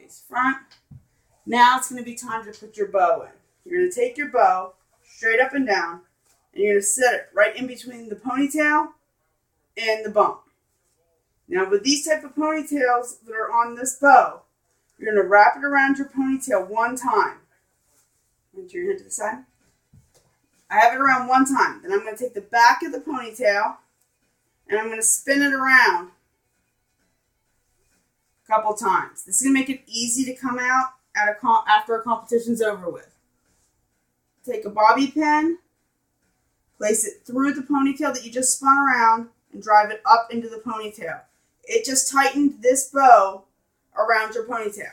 face front. Now it's going to be time to put your bow in. You're going to take your bow straight up and down, and you're going to set it right in between the ponytail and the bump. Now with these type of ponytails that are on this bow, you're going to wrap it around your ponytail one time. Turn your head to the side. I have it around one time. Then I'm going to take the back of the ponytail and I'm going to spin it around a couple times. This is going to make it easy to come out after a competition's over with. Take a bobby pin, place it through the ponytail that you just spun around, and drive it up into the ponytail. It just tightened this bow around your ponytail.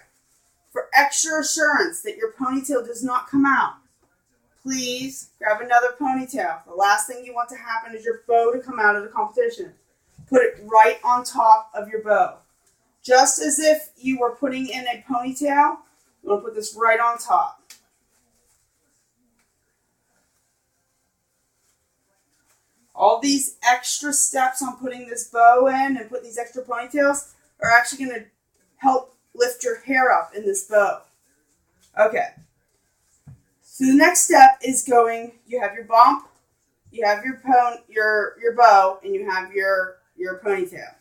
For extra assurance that your ponytail does not come out, please grab another ponytail. The last thing you want to happen is your bow to come out of the competition. Put it right on top of your bow. Just as if you were putting in a ponytail, you want to put this right on top. All these extra steps on putting this bow in and putting these extra ponytails are actually going to help lift your hair up in this bow. Okay. So the next step is you have your bump, you have your bow, and you have your ponytail.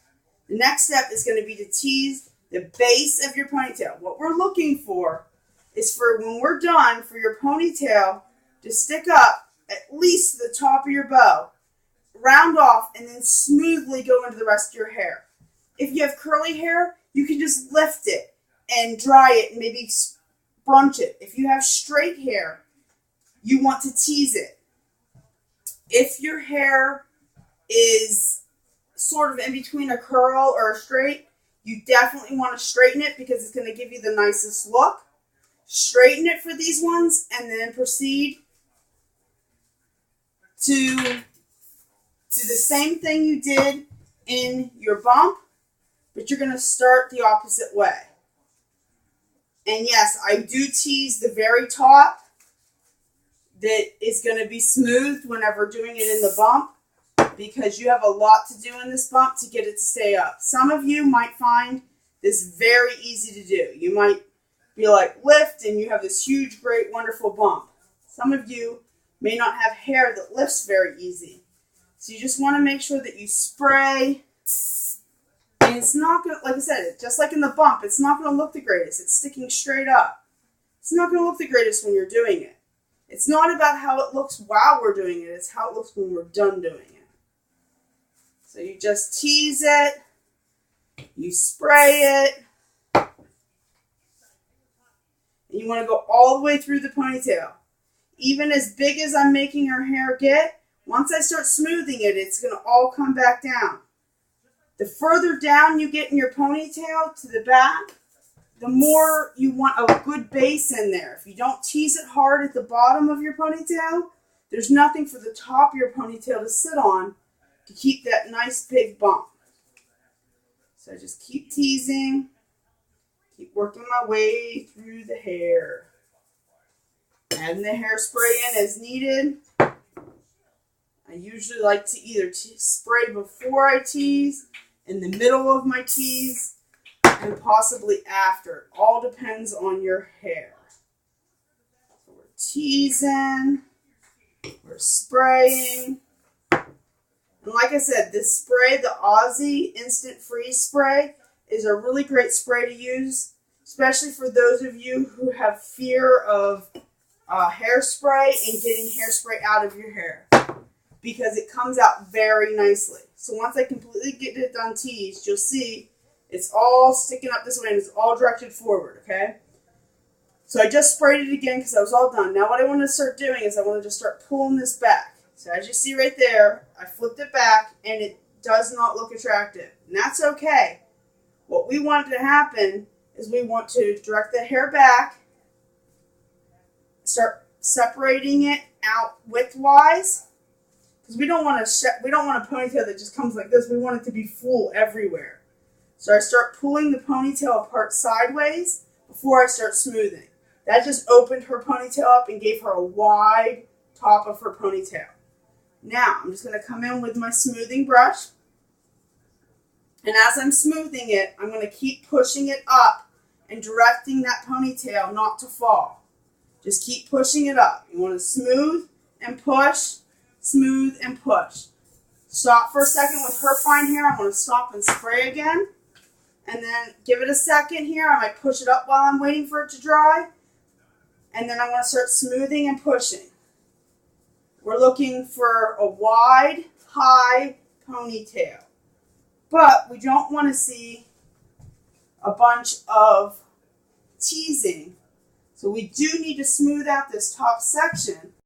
The next step is going to be to tease the base of your ponytail. What we're looking for is for when we're done, for your ponytail to stick up at least the top of your bow, round off, and then smoothly go into the rest of your hair. If you have curly hair, you can just lift it and dry it and maybe brunch it. If you have straight hair, you want to tease it. If your hair is sort of in between a curl or a straight, you definitely want to straighten it because it's going to give you the nicest look. Straighten it for these ones and then proceed to do the same thing you did in your bump, but you're going to start the opposite way. And yes, I do tease the very top that is going to be smooth whenever doing it in the bump because you have a lot to do in this bump to get it to stay up. Some of you might find this very easy to do. You might be like lift and you have this huge, great, wonderful bump. Some of you may not have hair that lifts very easy. So you just want to make sure that you spray. And it's not going to, like I said, just like in the bump, it's not going to look the greatest. It's sticking straight up. It's not going to look the greatest when you're doing it. It's not about how it looks while we're doing it. It's how it looks when we're done doing it. So you just tease it. You spray it. And you want to go all the way through the ponytail. Even as big as I'm making her hair get, once I start smoothing it, it's going to all come back down. The further down you get in your ponytail to the back, the more you want a good base in there. If you don't tease it hard at the bottom of your ponytail, there's nothing for the top of your ponytail to sit on to keep that nice big bump. So I just keep teasing, keep working my way through the hair. Adding the hairspray in as needed. I usually like to either spray before I tease, in the middle of my tease, and possibly after. It all depends on your hair. So we're teasing, we're spraying. And like I said, this spray, the Aussie Instant Freeze Spray, is a really great spray to use, especially for those of you who have fear of hairspray and getting hairspray out of your hair, because it comes out very nicely. So once I completely get it done teased, you'll see it's all sticking up this way and it's all directed forward, okay? So I just sprayed it again because I was all done. Now what I want to start doing is I want to just start pulling this back. So as you see right there, I flipped it back and it does not look attractive. And that's okay. What we want to happen is we want to direct the hair back, start separating it out widthwise, because we don't want a ponytail that just comes like this. We want it to be full everywhere. So I start pulling the ponytail apart sideways before I start smoothing. That just opened her ponytail up and gave her a wide top of her ponytail. Now I'm just going to come in with my smoothing brush. And as I'm smoothing it, I'm going to keep pushing it up and directing that ponytail not to fall. Just keep pushing it up. You want to smooth and push, smooth and push. Stop for a second with her fine hair. I'm going to stop and spray again. And then give it a second here. I might push it up while I'm waiting for it to dry. And then I'm going to start smoothing and pushing. We're looking for a wide, high ponytail. But we don't want to see a bunch of teasing. So we do need to smooth out this top section.